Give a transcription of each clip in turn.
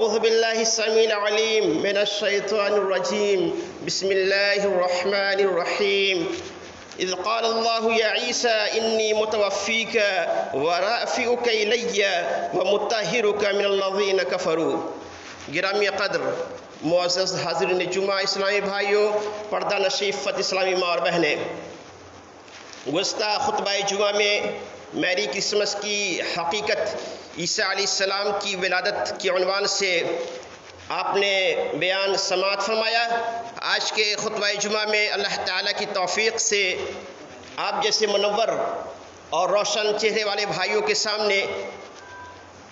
أعوذ بالله السميع العليم من الشيطان الرجيم بسم الله الرحمن الرحيم إذ قال الله يا عيسى إني متوفيك ورافعك إلي ومطهرك من الذين كفروا. گرامی قدر معزز حاضرین جمعہ اسلامی بھائیوں، پردہ نشیب فت اسلامی ماں اور بہنیں، گزشتہ خطبہ جمعہ میں میری کرسمس کی حقیقت عیسیٰ علیہ السلام کی ولادت کے عنوان سے آپ نے بیان سماعت فرمایا۔ آج کے خطبہ جمعہ میں اللہ تعالیٰ کی توفیق سے آپ جیسے منور اور روشن چہرے والے بھائیوں کے سامنے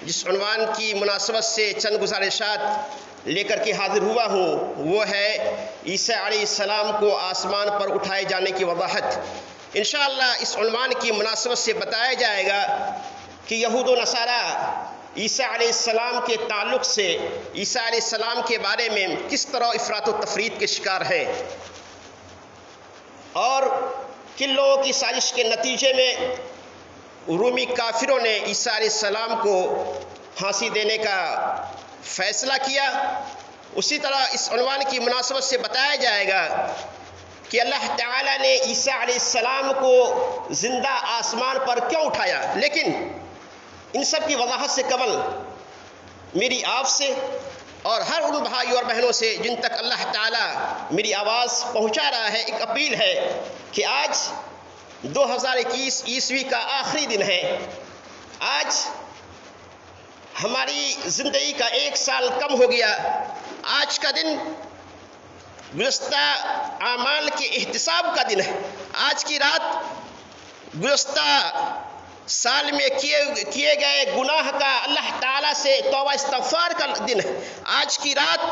جس عنوان کی مناسبت سے چند گزارشات لے کر کے حاضر ہوا ہوں، وہ ہے عیسیٰ علیہ السلام کو آسمان پر اٹھائے جانے کی وضاحت۔ انشاءاللہ اس عنوان کی مناسبت سے بتایا جائے گا کہ یہود و نصارہ عیسیٰ علیہ السلام کے تعلق سے عیسیٰ علیہ السلام کے بارے میں کس طرح افراط و تفریط کے شکار ہیں، اور کن لوگوں کی سازش کے نتیجے میں رومی کافروں نے عیسیٰ علیہ السلام کو پھانسی دینے کا فیصلہ کیا۔ اسی طرح اس عنوان کی مناسبت سے بتایا جائے گا کہ اللہ تعالیٰ نے عیسیٰ علیہ السلام کو زندہ آسمان پر کیوں اٹھایا۔ لیکن ان سب کی وضاحت سے قبل میری آپ سے اور ہر ان بھائیوں اور بہنوں سے جن تک اللہ تعالیٰ میری آواز پہنچا رہا ہے، ایک اپیل ہے کہ آج 2021 عیسوی کا آخری دن ہے۔ آج ہماری زندگی کا 1 سال کم ہو گیا۔ آج کا دن گزشتہ اعمال کے احتساب کا دن ہے۔ آج کی رات گزشتہ سال میں کیے گئے گناہ کا اللہ تعالیٰ سے توبہ استغفار کا دن ہے۔ آج کی رات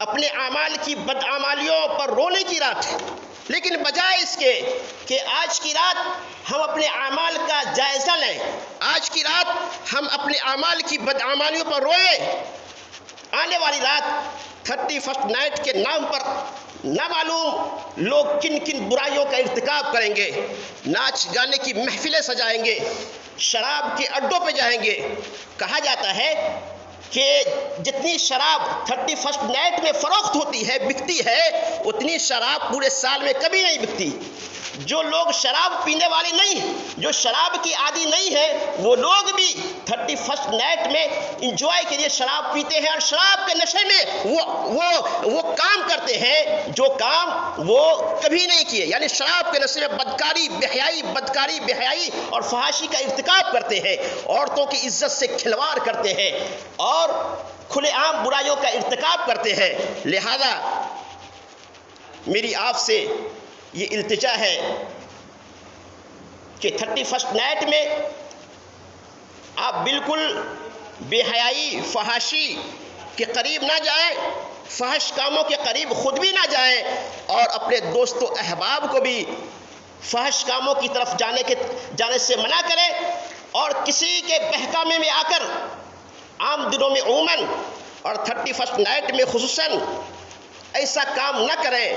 اپنے اعمال کی بدعمالیوں پر رونے کی رات ہے۔ لیکن بجائے اس کے کہ آج کی رات ہم اپنے اعمال کا جائزہ لیں، آج کی رات ہم اپنے اعمال کی بدعمالیوں پر روئیں، آنے والی رات 31 نائٹ کے نام پر نہ معلوم لوگ کن کن برائیوں کا ارتکاب کریں گے، ناچ گانے کی محفلیں سجائیں گے، شراب کے اڈوں پہ جائیں گے۔ کہا جاتا ہے کہ جتنی شراب 31 نائٹ میں فروخت ہوتی ہے، بکتی ہے، اتنی شراب پورے سال میں کبھی نہیں بکتی۔ جو لوگ شراب پینے والے نہیں، جو شراب کی عادی نہیں ہے، وہ لوگ بھی 31 نائٹ میں انجوائے کے لیے شراب پیتے ہیں، اور شراب کے نشے میں وہ کام کرتے ہیں جو کام وہ کبھی نہیں کیے، یعنی شراب کے نشے میں بدکاری بے حیائی اور فحاشی کا ارتکاب کرتے ہیں، عورتوں کی عزت سے کھلواڑ کرتے ہیں اور کھلے عام برائیوں کا ارتکاب کرتے ہیں۔ لہذا میری آپ سے یہ التجا ہے کہ 31 نائٹ میں آپ بالکل بے حیائی فحاشی کے قریب نہ جائیں، فحش کاموں کے قریب خود بھی نہ جائیں، اور اپنے دوست و احباب کو بھی فحش کاموں کی طرف جانے سے منع کریں، اور کسی کے بہکامے میں آ کر عام دنوں میں عموماً اور 31 نائٹ میں خصوصاً ایسا کام نہ کریں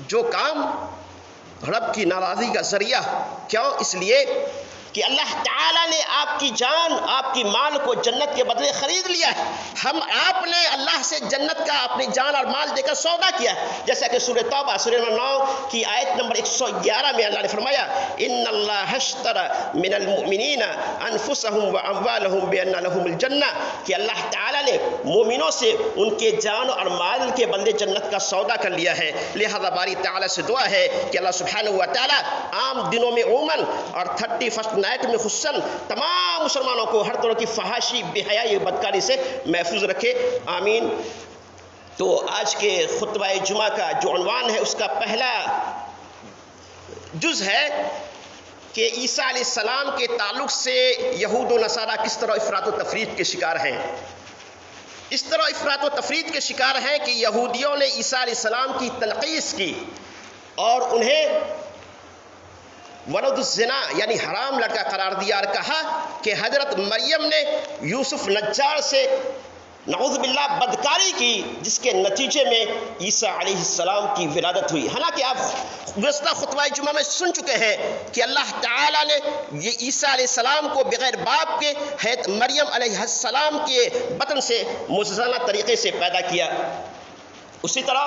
جو کام رب کی ناراضگی کا ذریعہ۔ کیوں؟ اس لیے کہ اللہ تعالیٰ نے آپ کی جان، آپ کی مال کو جنت کے بدلے خرید لیا ہے۔ آپ نے اللہ سے جنت کا اپنی جان اور مال دے کر سودا کیا ہے، جیسا کہ سورہ توبہ سورہ نمبر 9 کی آیت نمبر 111 میں اللہ نے فرمایا، ان اللہ اشتری من المؤمنین انفسهم واموالهم بان لهم الجنہ، کہ اللہ تعالیٰ نے مومنوں سے ان کے جان اور مال کے بدلے جنت کا سودا کر لیا ہے۔ لہذا باری تعالیٰ سے دعا ہے کہ اللہ سبحانہ و تعالیٰ عام دنوں میں عموماً اور 31 نائٹ میں خصوصاً تمام مسلمانوں کو ہر طرح کی فحاشی، بے حیائی، بدکاری سے محفوظ رکھے، آمین۔ تو آج کے خطبہ جمعہ کا جو عنوان ہے، اس کا پہلا جز ہے کہ عیسیٰ علیہ السلام کے تعلق سے یہود و نصارہ کس طرح افراط و تفریط کے شکار ہیں۔ اس طرح افراط و تفریط کے شکار ہیں کہ یہودیوں نے عیسیٰ علیہ السلام کی تنقیص کی اور انہیں ولد الزنا یعنی حرام لڑکا قرار دیا، اور کہا کہ حضرت مریم نے یوسف نجار سے نعوذ باللہ بدکاری کی، جس کے نتیجے میں عیسیٰ علیہ السلام کی ولادت ہوئی۔ حالانکہ آپ گزشتہ خطبہ جمعہ میں سن چکے ہیں کہ اللہ تعالیٰ نے یہ عیسیٰ علیہ السلام کو بغیر باپ کے حضرت مریم علیہ السلام کے بطن سے معجزانہ طریقے سے پیدا کیا۔ اسی طرح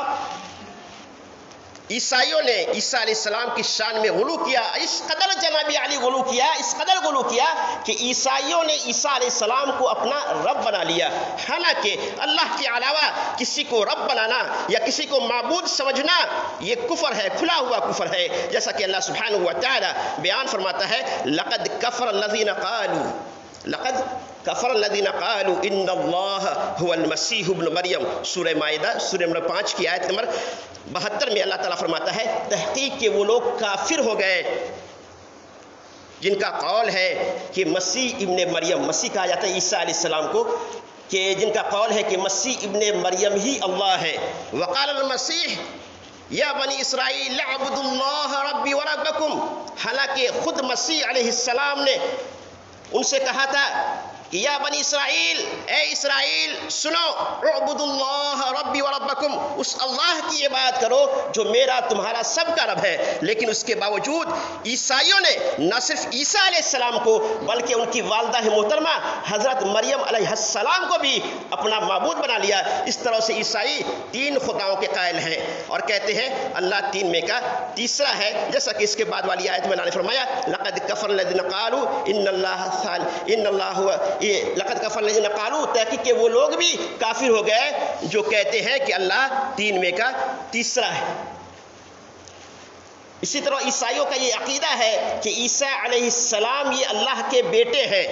عیسائیوں نے عیسیٰ علیہ السلام کی شان میں غلو کیا، اس قدر جناب علی غلو کیا، اس قدر غلو کیا کہ عیسائیوں نے عیسیٰ علیہ السلام کو اپنا رب بنا لیا۔ حالانکہ اللہ کے علاوہ کسی کو رب بنانا یا کسی کو معبود سمجھنا یہ کفر ہے، کھلا ہوا کفر ہے، جیسا کہ اللہ سبحانہ و تعالی بیان فرماتا ہے لقد کفر الذین قالوا ان اللہ هو المسیح ابن مریم، سورہ مائدہ سورہ نمبر 5 کی آیت نمبر 72 میں اللہ تعالیٰ فرماتا ہے تحقیق کہ وہ لوگ کافر ہو گئے جن کا قول ہے کہ مسیح ابن مریم، مسیح کہا جاتا ہے عیسیٰ علیہ السلام کو، کہ جن کا قول ہے کہ مسیح ابن مریم ہی اللہ ہے۔ وقال المسیح یا بنی اسرائیل اعبدوا اللہ ربی وربکم، حالانکہ خود مسیح علیہ السلام نے ان سے کہا تھا کہ یا بنی اسرائیل، اے اسرائیل سنو، اعبدوا اللہ ربی وربکم، اس اللہ کی عبادت کرو جو میرا تمہارا سب کا رب ہے۔ لیکن اس کے باوجود عیسائیوں نے نہ صرف عیسیٰ علیہ السلام کو بلکہ ان کی والدہ محترمہ حضرت مریم علیہ السلام کو بھی اپنا معبود بنا لیا۔ اس طرح سے عیسائی 3 خداؤں کے قائل ہیں اور کہتے ہیں اللہ 3 میں کا تیسرا ہے، جیسا کہ اس کے بعد والی آیت میں اللہ نے فرمایا لقد کفر الذین قالوا ان اللہ لقد کفر الذین قالوا، تحقیق کہ وہ لوگ بھی کافر ہو گئے جو کہتے ہیں کہ اللہ 3 میں کا تیسرا ہے۔ اسی طرح عیسائیوں کا یہ عقیدہ ہے کہ عیسیٰ علیہ السلام یہ اللہ کے بیٹے ہیں،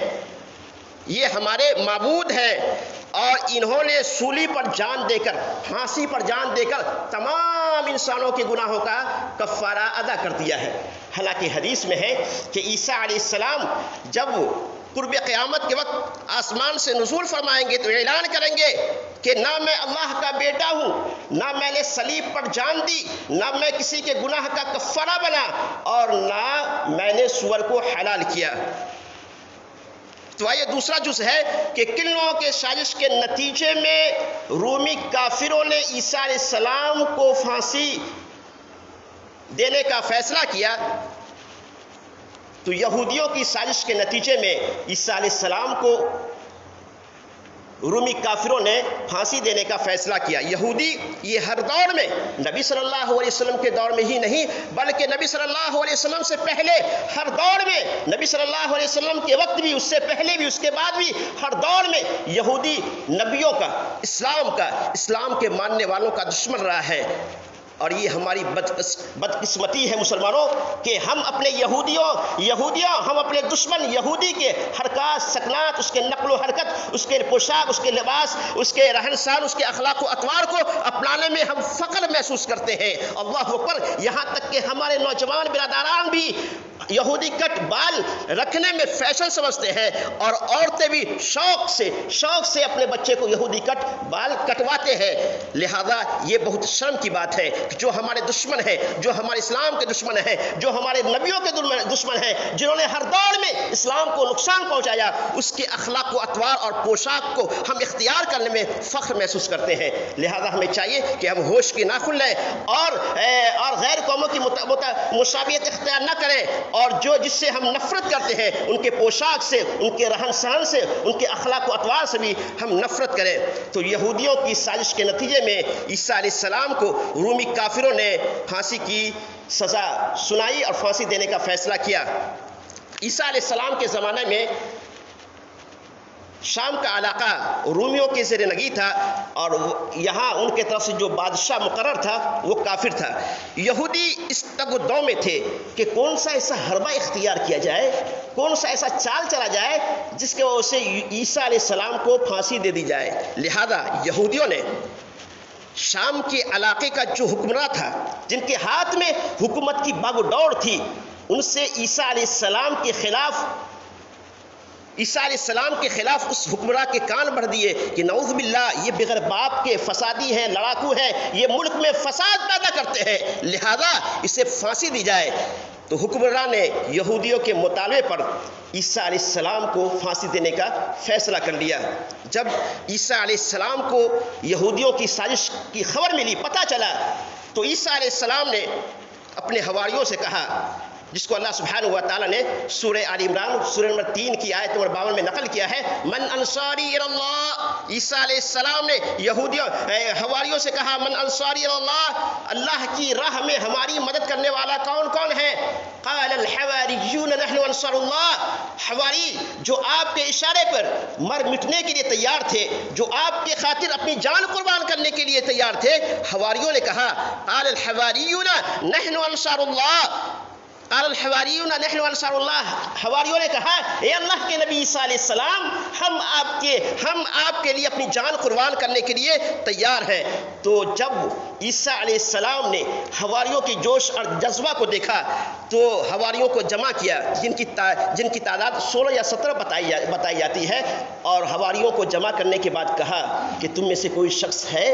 یہ ہمارے معبود ہیں، اور انہوں نے سولی پر جان دے کر، پھانسی پر جان دے کر تمام انسانوں کے گناہوں کا کفارہ ادا کر دیا ہے۔ حالانکہ حدیث میں ہے کہ عیسیٰ علیہ السلام جب قرب قیامت کے وقت آسمان سے نزول فرمائیں گے تو اعلان کریں گے کہ نہ میں اللہ کا بیٹا ہوں، نہ میں نے صلیب پر جان دی، نہ میں کسی کے گناہ کا کفارہ بنا، اور نہ میں نے سور کو حلال کیا۔ تو یہ دوسرا جز ہے کہ کن لوگوں کے سازش کے نتیجے میں رومی کافروں نے عیسیٰ علیہ السلام کو پھانسی دینے کا فیصلہ کیا۔ تو یہودیوں کی سازش کے نتیجے میں عیسیٰ علیہ السلام کو رومی کافروں نے پھانسی دینے کا فیصلہ کیا۔ یہودی یہ ہر دور میں، نبی صلی اللہ علیہ وسلم کے دور میں ہی نہیں بلکہ نبی صلی اللہ علیہ وسلم سے پہلے ہر دور میں، نبی صلی اللہ علیہ وسلم کے وقت بھی، اس سے پہلے بھی، اس کے بعد بھی، ہر دور میں یہودی نبیوں کا، اسلام کے ماننے والوں کا دشمن رہا ہے۔ اور یہ ہماری بدقسمتی ہے مسلمانوں کہ ہم اپنے یہودیوں ہم اپنے دشمن یہودی کے حرکات سکنات، اس کے نقل و حرکت، اس کے پوشاک، اس کے لباس، اس کے رہن سہن، اس کے اخلاق و اطوار کو اپنانے میں ہم فخر محسوس کرتے ہیں۔ اللہ اکبر، یہاں تک کہ ہمارے نوجوان برادران بھی یہودی کٹ بال رکھنے میں فیشن سمجھتے ہیں، اور عورتیں بھی شوق سے اپنے بچے کو یہودی کٹ بال کٹواتے ہیں۔ لہذا یہ بہت شرم کی بات ہے کہ جو ہمارے دشمن ہیں، جو ہمارے اسلام کے دشمن ہیں، جو ہمارے نبیوں کے دشمن ہیں، جنہوں نے ہر دور میں اسلام کو نقصان پہنچایا، اس کے اخلاق و اطوار اور پوشاک کو ہم اختیار کرنے میں فخر محسوس کرتے ہیں۔ لہذا ہمیں چاہیے کہ ہم ہوش کی ناخن لیں اور غیر قوموں کی مشابہت اختیار نہ کریں، اور جس سے ہم نفرت کرتے ہیں ان کے پوشاک سے، ان کے رہن سہن سے، ان کے اخلاق و اطوار سے بھی ہم نفرت کریں۔ تو یہودیوں کی سازش کے نتیجے میں عیسیٰ علیہ السلام کو رومی کافروں نے پھانسی کی سزا سنائی اور پھانسی دینے کا فیصلہ کیا۔ عیسیٰ علیہ السلام کے زمانے میں شام کا علاقہ رومیوں کے زیر نگی تھا، اور یہاں ان کے طرف سے جو بادشاہ مقرر تھا وہ کافر تھا۔ یہودی اس تگ و دو میں تھے کہ کون سا ایسا حربہ اختیار کیا جائے، کون سا ایسا چال چلا جائے جس کے وجہ سے عیسیٰ علیہ السلام کو پھانسی دے دی جائے۔ لہذا یہودیوں نے شام کے علاقے کا جو حکمراں تھا، جن کے ہاتھ میں حکومت کی باغ و ڈور تھی، ان سے عیسیٰ علیہ السلام کے خلاف اس حکمراں کے کان بڑھ دیے کہ نعوذ باللہ یہ بغیر باپ کے فسادی ہیں، لڑاکو ہیں، یہ ملک میں فساد پیدا کرتے ہیں، لہذا اسے پھانسی دی جائے۔ تو حکمران نے یہودیوں کے مطالبے پر عیسیٰ علیہ السلام کو پھانسی دینے کا فیصلہ کر لیا۔ جب عیسیٰ علیہ السلام کو یہودیوں کی سازش کی خبر ملی، پتہ چلا، تو عیسیٰ علیہ السلام نے اپنے حواریوں سے کہا، جس کو اللہ سبحانہ و تعالیٰ نے سورہ آل عمران سورہ نمبر 3 کی آیت نمبر 52 میں نقل کیا ہے، من انصاری الی اللہ، عیسیٰ علیہ السلام نے حواریوں سے کہا، من انصاری الی اللہ، اللہ کی راہ میں ہماری مدد کرنے والا کون کون ہے؟ قال الحواریون نحن انصار اللہ، حواری جو آپ کے اشارے پر مر مٹنے کے لیے تیار تھے، جو آپ کے خاطر اپنی جان قربان کرنے کے لیے تیار تھے، حواریوں نے کہا، قال الحواریون نحن انصار اللہ، قال الحواریون نحن انصار اللہ، حواریوں نے کہا، اے اللہ کے نبی عیسیٰ علیہ السلام، ہم آپ کے لیے اپنی جان قربان کرنے کے لیے تیار ہیں۔ تو جب عیسیٰ علیہ السلام نے حواریوں کی جوش اور جذبہ کو دیکھا تو حواریوں کو جمع کیا، جن کی تعداد 16 یا 17 بتائی جاتی ہے، اور حواریوں کو جمع کرنے کے بعد کہا کہ تم میں سے کوئی شخص ہے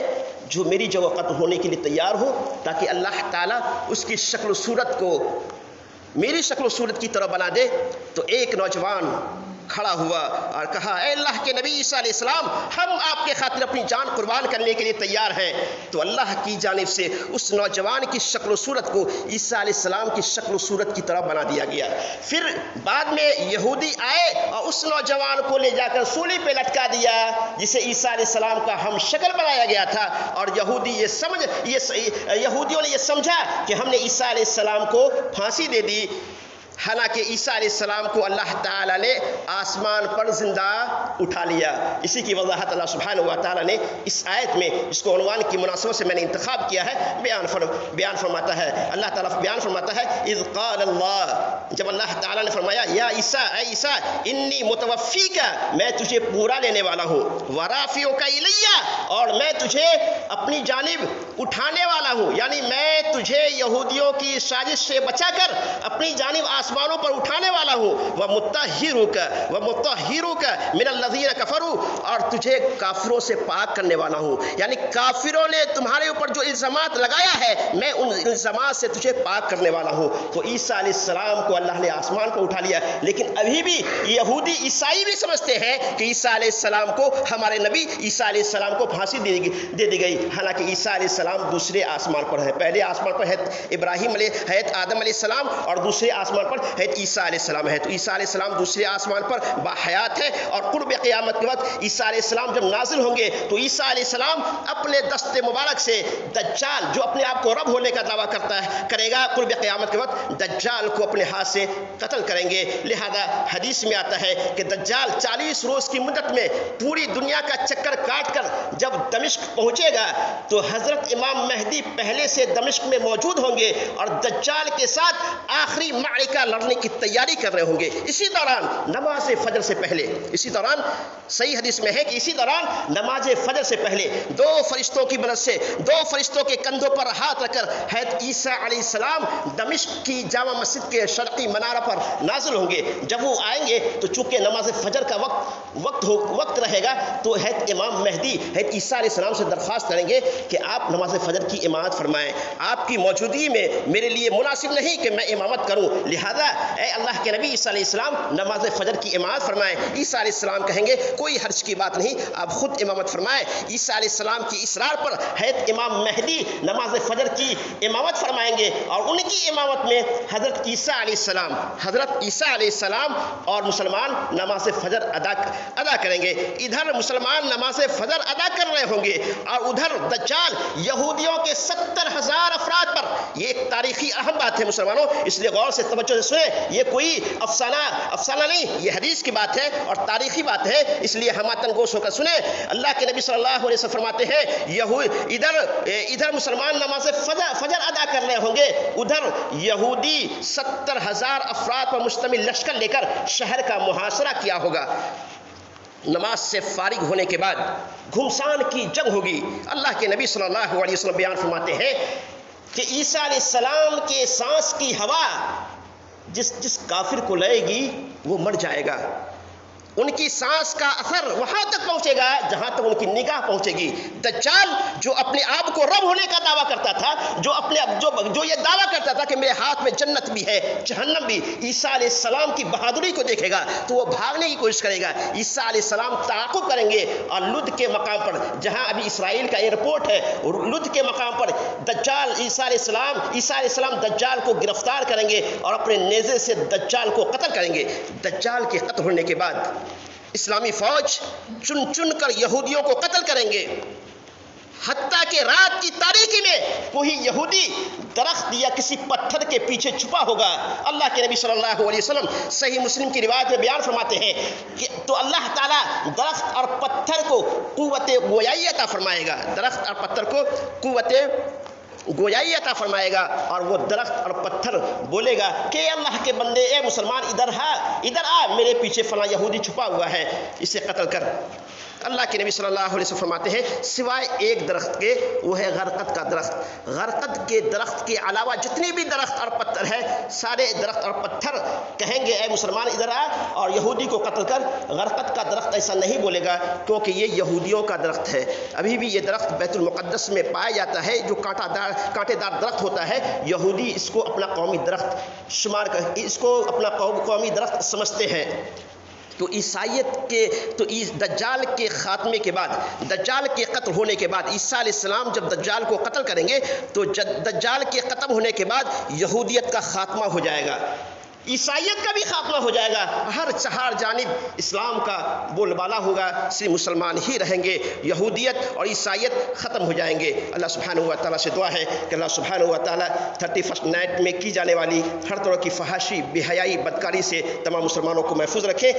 جو میری جگہ قتل ہونے کے لیے تیار ہو، تاکہ اللہ تعالیٰ اس کی شکل و صورت کو میری شکل و صورت کی طرح بنا دے۔ تو ایک نوجوان کھڑا ہوا اور کہا، اے اللہ کے نبی عیسیٰ علیہ السلام، ہم آپ کے خاطر اپنی جان قربان کرنے کے لیے تیار ہیں۔ تو اللہ کی جانب سے اس نوجوان کی شکل و صورت کو عیسیٰ علیہ السلام کی شکل و صورت کی طرح بنا دیا گیا۔ پھر بعد میں یہودی آئے اور اس نوجوان کو لے جا کر سولی پہ لٹکا دیا، جسے عیسیٰ علیہ السلام کا ہم شکل بنایا گیا تھا، اور یہودیوں نے یہ سمجھا کہ ہم نے عیسیٰ علیہ السلام کو پھانسی دے دی، حالانکہ عیسیٰ علیہ السلام کو اللہ تعالیٰ نے آسمان پر زندہ اٹھا لیا۔ اسی کی وضاحت اللہ سبحانہ و تعالیٰ نے اس آیت میں، جس کو عنوان کی مناسبت سے میں نے انتخاب کیا ہے، بیان فرماتا ہے۔ اللہ تعالیٰ بیان فرماتا ہے، اذ قال اللہ، جب اللہ تعالیٰ نے فرمایا، یا عیسیٰ، اے عیسیٰ، انی متوفیک، میں تجھے پورا لینے والا ہوں، ورافعک الیہ، اور میں تجھے اپنی جانب اٹھانے والا ہوں، یعنی میں تجھے یہودیوں کی سازش سے بچا کر اپنی جانب آسمانوں پر اٹھانے والا ہوں، ومطہرک من الذین کفروا، اور تجھے کافروں سے پاک کرنے والا ہوں، یعنی کافروں نے تمہارے اوپر جو الزامات لگایا ہے، میں ان الزامات سے تجھے پاک کرنے والا ہوں۔ تو عیسیٰ علیہ السلام کو اللہ نے آسمان پر اٹھا لیا، لیکن ابھی بھی یہودی عیسائی بھی سمجھتے ہیں کہ عیسیٰ علیہ السلام کو، ہمارے نبی عیسیٰ علیہ السلام کو پھانسی دے دی گئی، حالانکہ عیسیٰ علیہ السلام دوسرے آسمان پر ہے۔ پہلے آسمان پر ہے ابراہیم حضرت آدم علیہ السلام، اور دوسرے آسمان پر حضرت عیسیٰ علیہ السلام ہے۔ تو عیسیٰ علیہ السلام دوسرے آسمان پر باحیات ہے، اور قرب قیامت کے وقت عیسیٰ علیہ السلام جب نازل ہوں گے تو عیسیٰ علیہ السلام اپنے دست مبارک سے دجال، جو اپنے آپ کو رب ہونے کا دعویٰ کرے گا، قرب قیامت کے وقت دجال کو اپنے ہاتھ سے قتل کریں گے۔ لہذا حدیث میں آتا ہے کہ دجال 40 روز کی مدت میں پوری دنیا کا چکر کاٹ کر جب دمشق پہنچے گا تو حضرت امام مہدی پہلے سے دمشق میں موجود ہوں گے اور دجال کے ساتھ آخری معرکہ لڑنے کی تیاری کر رہے ہوں گے۔ اسی دوران نماز فجر سے پہلے، اسی دوران صحیح حدیث میں ہے کہ اسی دوران نماز فجر سے پہلے 2 فرشتوں کی مدد سے، 2 فرشتوں کے کندھوں پر ہاتھ رکھ کر حضرت عیسیٰ علیہ السلام دمشق کی جامع مسجد کے شرقی منارہ پر نازل ہوں گے۔ جب وہ آئیں گے تو چونکہ نماز فجر کا وقت رہے گا، تو حضرت امام مہدی حضرت عیسیٰ علیہ السلام سے درخواست کریں گے کہ آپ نماز فجر کی امامت فرمائیں، آپ کی موجودگی میں میرے لیے مناسب نہیں کہ میں امامت کروں، لہذا اے اللہ کے نبی عیسیٰ علیہ السلام نماز فجر کی امامت فرمائیں۔ عیسیٰ علیہ السلام کہیں گے کوئی حرج کی بات نہیں، آپ خود امامت فرمائیں۔ عیسیٰ علیہ السلام کی اصرار پر حضرت امام مہدی نماز فجر کی امامت فرمائیں گے، اور ان کی امامت میں حضرت عیسیٰ علیہ السلام اور مسلمان نماز فجر ادا کریں گے۔ ادھر مسلمان نماز فجر ادا کر رہے ہوں گے، اور ادھر دجال یہودیوں کے 70,000 افراد پر، یہ ایک تاریخی اہم بات ہے مسلمانوں، اس لیے غور سے توجہ سے سنیں، یہ کوئی افسانہ نہیں، یہ حدیث کی بات ہے اور تاریخی بات ہے، اس لیے ہماتن گوش ہو کر سنیں۔ اللہ کے نبی صلی اللہ علیہ وسلم فرماتے ہیں، ادھر مسلمان نماز فجر ادا کر رہے ہوں گے، ادھر یہودی 70,000 افراد پر مشتمل لشکر لے کر شہر کا محاصرہ کیا ہوگا۔ نماز سے فارغ ہونے کے بعد گھمسان کی جنگ ہوگی۔ اللہ کے نبی صلی اللہ علیہ وسلم بیان فرماتے ہیں کہ عیسیٰ علیہ السلام کے سانس کی ہوا جس کافر کو لگے گی وہ مر جائے گا، ان کی سانس کا اثر وہاں تک پہنچے گا جہاں تک ان کی نگاہ پہنچے گی۔ دجال جو اپنے آپ کو رب ہونے کا دعویٰ کرتا تھا، جو یہ دعویٰ کرتا تھا کہ میرے ہاتھ میں جنت بھی ہے جہنم بھی، عیسیٰ علیہ السلام کی بہادری کو دیکھے گا تو وہ بھاگنے کی کوشش کرے گا۔ عیسیٰ علیہ السلام تعاقب کریں گے اور لد کے مقام پر، جہاں ابھی اسرائیل کا ایئرپورٹ ہے، لد کے مقام پر دجال عیسیٰ علیہ السلام دجال کو گرفتار کریں گے اور اپنے نیزے سے دجال کو قتل کریں گے۔ دجال کے قتل ہونے کے بعد اسلامی فوج چن چن کر یہودیوں کو قتل کریں گے، حتیٰ کہ رات کی تاریکی میں کوئی یہودی درخت یا کسی پتھر کے پیچھے چھپا ہوگا۔ اللہ کے نبی صلی اللہ علیہ وسلم صحیح مسلم کی روایت میں بیان فرماتے ہیں کہ تو اللہ تعالیٰ درخت اور پتھر کو قوت گویائی عطا فرمائے گا، درخت اور پتھر کو قوت گویائی عطا فرمائے گا، اور وہ درخت اور پتھر بولے گا کہ اے اللہ کے بندے، اے مسلمان، ادھر آ، میرے پیچھے فلاں یہودی چھپا ہوا ہے، اسے قتل کر۔ اللہ کے نبی صلی اللہ علیہ وسلم فرماتے ہیں سوائے ایک درخت کے، وہ ہے غرقد کا درخت۔ غرقد کے درخت کے علاوہ جتنی بھی درخت اور پتھر ہے، سارے درخت اور پتھر کہیں گے اے مسلمان ادھر آ اور یہودی کو قتل کر۔ غرقد کا درخت ایسا نہیں بولے گا کیونکہ یہ یہودیوں کا درخت ہے، ابھی بھی یہ درخت بیت المقدس میں پایا جاتا ہے، جو کانٹے دار درخت ہوتا ہے، یہودی اس کو اپنا قومی درخت شمار کر، اس کو اپنا قومی درخت سمجھتے ہیں۔ تو دجال کے خاتمے کے بعد، دجال کے قتل ہونے کے بعد، عیسیٰ علیہ السلام جب دجال کو قتل کریں گے تو دجال کے ختم ہونے کے بعد یہودیت کا خاتمہ ہو جائے گا، عیسائیت کا بھی خاتمہ ہو جائے گا، ہر چہار جانب اسلام کا بول بالا ہوگا، صرف مسلمان ہی رہیں گے، یہودیت اور عیسائیت ختم ہو جائیں گے۔ اللہ سبحانہ و تعالیٰ سے دعا ہے کہ اللہ سبحانہ و تعالیٰ 31 نائٹ میں کی جانے والی ہر طرح کی فحاشی، بے حیائی، بدکاری سے تمام مسلمانوں کو محفوظ رکھے۔